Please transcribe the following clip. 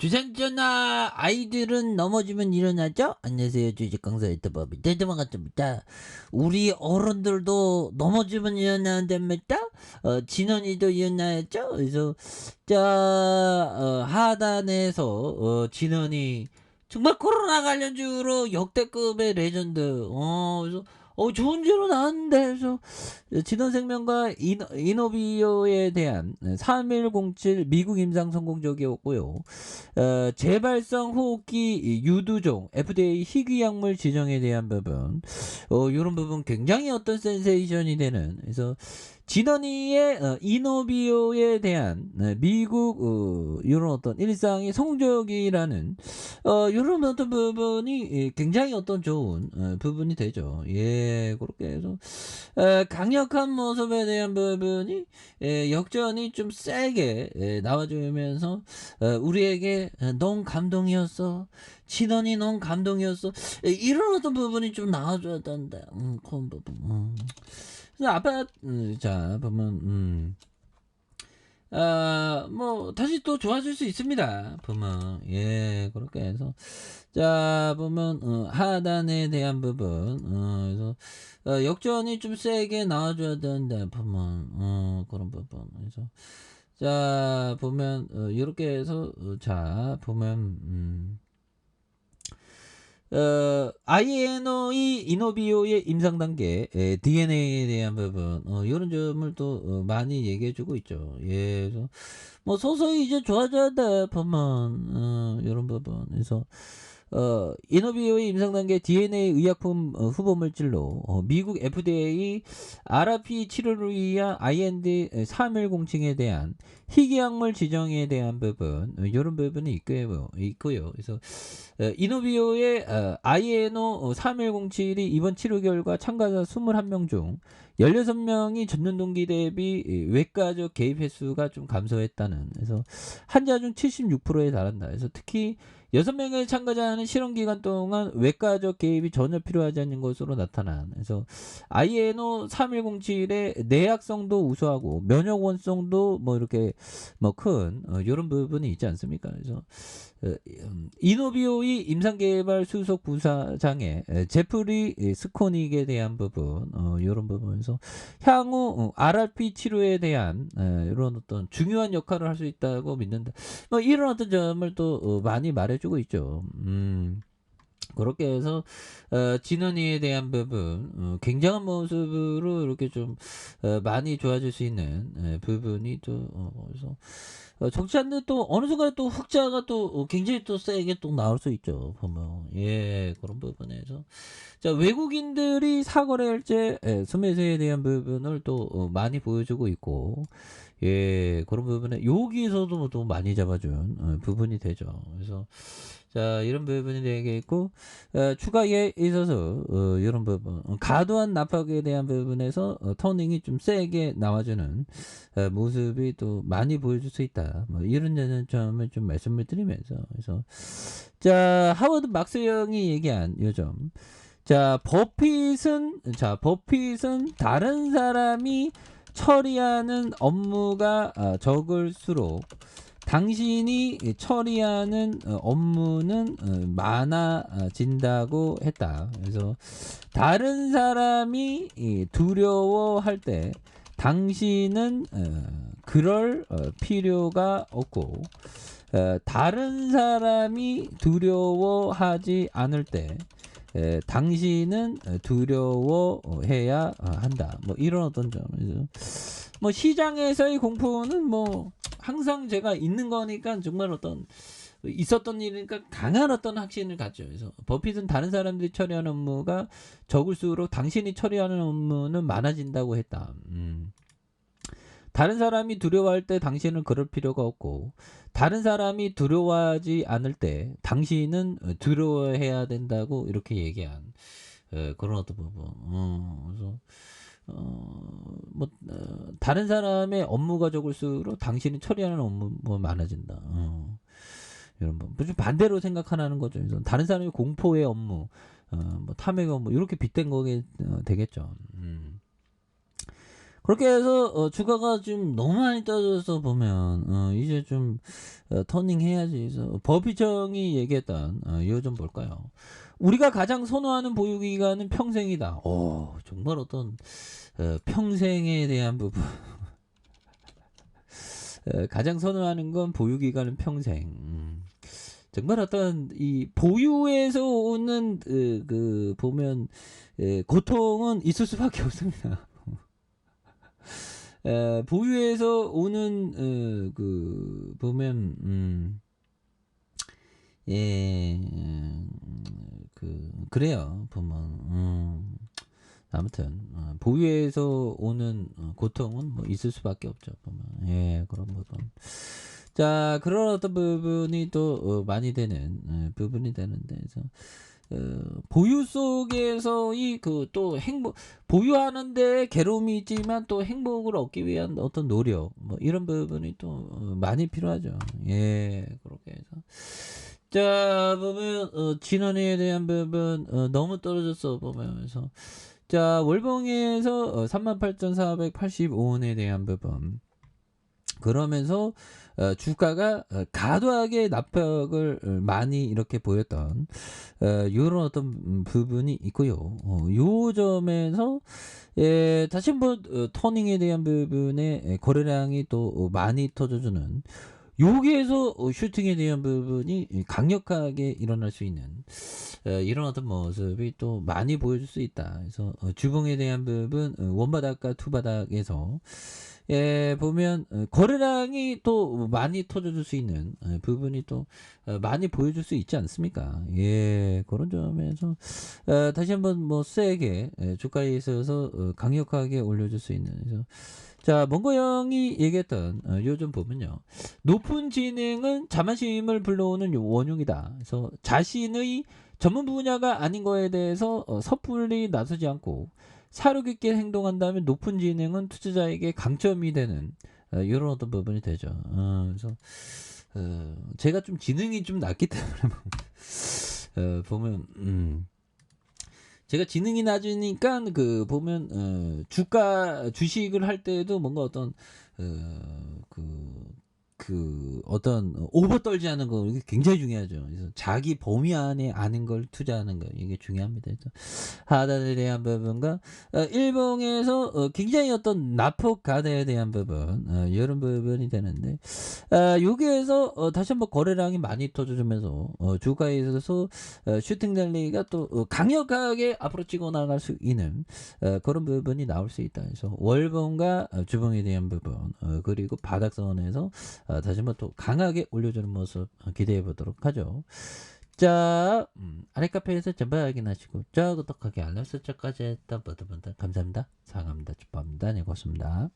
주상전하 아이들은 넘어지면 일어나죠? 안녕하세요. 주식강사 유튜버입니다. 반갑습니다. 우리 어른들도 넘어지면 일어나는답니다. 진원이도 일어나였죠? 그래서 하단에서 진원이 정말 코로나 관련주로 역대급의 레전드. 그래서 좋은 주로 나왔는데 그래서 진원생명과 이노비오에 대한 3107 미국 임상 성공적이었고요. 재발성 호흡기 유두종 FDA 희귀약물 지정에 대한 부분, 이런 부분 굉장히 어떤 센세이션이 되는. 그래서 진원이의 이노비오에 대한 미국 이런 어떤 일상의 성적이라는 이런 어떤 부분이 굉장히 어떤 좋은 부분이 되죠. 예, 그렇게 해서 강력한 모습에 대한 부분이 역전이 좀 세게 나와주면서 우리에게 너무 감동이었어. 진원이 너무 감동이었어. 이런 어떤 부분이 좀 나와줘야 된다. 그런 부분. 그래서 아빠, 자, 보면, 뭐, 다시 또 좋아질 수 있습니다. 보면, 예, 그렇게 해서. 자, 보면, 하단에 대한 부분, 그래서, 역전이 좀 세게 나와줘야 된다. 보면, 그런 부분. 그래서, 자, 보면, 이렇게 해서, 자, 보면, INOE 이노비오의 임상 단계 DNA에 대한 부분 이런 점을 또 많이 얘기해 주고 있죠. 예, 그래서 뭐 서서히 이제 좋아져야 돼 보면 이런 부분. 그래서 이노비오의 임상 단계 DNA 의약품 후보 물질로 미국 FDA RRP 치료를 위한 IND 3107에 대한 희귀약물 지정에 대한 부분 이런 부분이 있고요. 그래서 이노비오의 INO 3107이 이번 치료 결과 참가자 21명 중 16명이 전년 동기 대비 외과적 개입 횟수가 좀 감소했다는. 그래서 환자 중 76%에 달한다. 그래서 특히 6명의 참가자는 실험 기간 동안 외과적 개입이 전혀 필요하지 않는 것으로 나타난. 그래서 INO 3107의 내약성도 우수하고 면역 원성도 뭐 이렇게 뭐 큰 이런 부분이 있지 않습니까? 그래서 이노비오의 임상개발 수석 부사장의 제프리 스코닉에 대한 부분, 이런 부분에서 향후 RRP 치료에 대한 이런 어떤 중요한 역할을 할 수 있다고 믿는다. 뭐 이런 어떤 점을 또 많이 말해주고 있죠. 그렇게 해서 진원이에 대한 부분 굉장한 모습으로 이렇게 좀 많이 좋아질 수 있는 부분이 또 그래서 적지않은데 또 어느 순간에 또 흑자가 또 굉장히 또 세게 또 나올 수 있죠 보면. 예, 그런 부분에서 자, 외국인들이 사거래일제 스매스에 대한 부분을 또 많이 보여주고 있고, 예, 그런 부분에 여기서도 또 많이 잡아준 부분이 되죠. 그래서 자, 이런 부분이 되게 있고, 추가에 있어서 이런 부분 과도한 납박에 대한 부분에서 터닝이 좀 세게 나와주는 모습이 또 많이 보여줄 수 있다. 뭐 이런 점을 좀 말씀을 드리면서. 그래서 자, 하워드 막스 형이 얘기한 요점. 자, 버핏은 다른 사람이 처리하는 업무가 적을수록 당신이 처리하는 업무는 많아진다고 했다. 그래서 다른 사람이 두려워할 때 당신은 그럴 필요가 없고 다른 사람이 두려워하지 않을 때 당신은 두려워해야 한다. 뭐 이런 어떤 점에서 뭐 시장에서의 공포는 뭐 항상 제가 있는 거니까 정말 어떤 있었던 일이니까 강한 어떤 확신을 갖죠. 그래서 버핏은 다른 사람들이 처리하는 업무가 적을수록 당신이 처리하는 업무는 많아진다고 했다. 다른 사람이 두려워할 때 당신은 그럴 필요가 없고 다른 사람이 두려워하지 않을 때 당신은 두려워해야 된다고 이렇게 얘기한 그런 어떤 부분. 그래서 다른 사람의 업무가 적을수록 당신이 처리하는 업무가 많아진다. 이런 부분. 좀 반대로 생각하는 거죠. 그래서 다른 사람의 공포의 업무, 뭐 탐욕의 업무 이렇게 빗댄 거게 되겠죠. 그렇게 해서 주가가 좀 너무 많이 떨어져서 보면 이제 좀 터닝해야지. 그래서 법이정이 얘기했던 이거 좀 볼까요? 우리가 가장 선호하는 보유 기간은 평생이다. 정말 어떤 평생에 대한 부분. 가장 선호하는 건 보유 기간은 평생. 정말 어떤 이 보유에서 오는 그 보면 고통은 있을 수밖에 없습니다. 보유에서 오는 그 보면 예, 그래요. 보면 아무튼 보유에서 오는 고통은 뭐 있을 수밖에 없죠. 보면 그런 부분. 자, 그런 어떤 부분이 또 많이 되는 부분이 되는데, 그래서 보유 속에서 이 그 또 행복, 보유하는데 괴로움이 있지만 또 행복을 얻기 위한 어떤 노력, 뭐 이런 부분이 또 많이 필요하죠. 그렇게 해서. 자, 보면 진원에 대한 부분 너무 떨어졌어 보면서, 자, 월봉에서 38,485원에 대한 부분. 그러면서 주가가 과도하게 낙폭을 많이 이렇게 보였던 요런 어떤 부분이 있고요. 요 점에서 다시 한번 터닝에 대한 부분에 거래량이 또 많이 터져주는, 여기에서 슈팅에 대한 부분이 강력하게 일어날 수 있는 이런 어떤 모습이 또 많이 보여줄 수 있다. 그래서 주봉에 대한 부분 원바닥과 투바닥에서 보면 거래량이 또 많이 터져줄 수 있는 부분이 또 많이 보여줄 수 있지 않습니까? 그런 점에서 다시 한번 뭐 세게 주가에 있어서 강력하게 올려줄 수 있는. 그래서 자, 몽고 형이 얘기했던 요즘 보면요, 높은 지능은 자만심을 불러오는 원흉이다. 그래서 자신의 전문 분야가 아닌 거에 대해서 섣불리 나서지 않고 사려 깊게 행동한다면 높은 지능은 투자자에게 강점이 되는 이런 어떤 부분이 되죠. 그래서 제가 좀 지능이 좀 낮기 때문에 보면 제가 지능이 낮으니까 그 보면 주가 주식을 할 때도 뭔가 어떤 어떤 오버 떨지 않은 거, 이게 굉장히 중요하죠. 그래서 자기 범위 안에 아는 걸 투자하는 거, 이게 중요합니다. 그래서 하단에 대한 부분과 일봉에서 굉장히 어떤 낙폭 가대에 대한 부분, 이런 부분이 되는데, 여기에서 다시 한번 거래량이 많이 터져주면서 주가에 있어서 슈팅 랠리가 또 강력하게 앞으로 찍어 나갈 수 있는 그런 부분이 나올 수 있다. 그래서 월봉과 주봉에 대한 부분, 그리고 바닥선에서 다시 한번 또 강하게 올려주는 모습 기대해 보도록 하죠. 자, 아래 카페에서 전부 확인하시고, 구독하기 알람 설정까지 했던 모든 분들 감사합니다. 사랑합니다. 축복합니다. 네, 고맙습니다.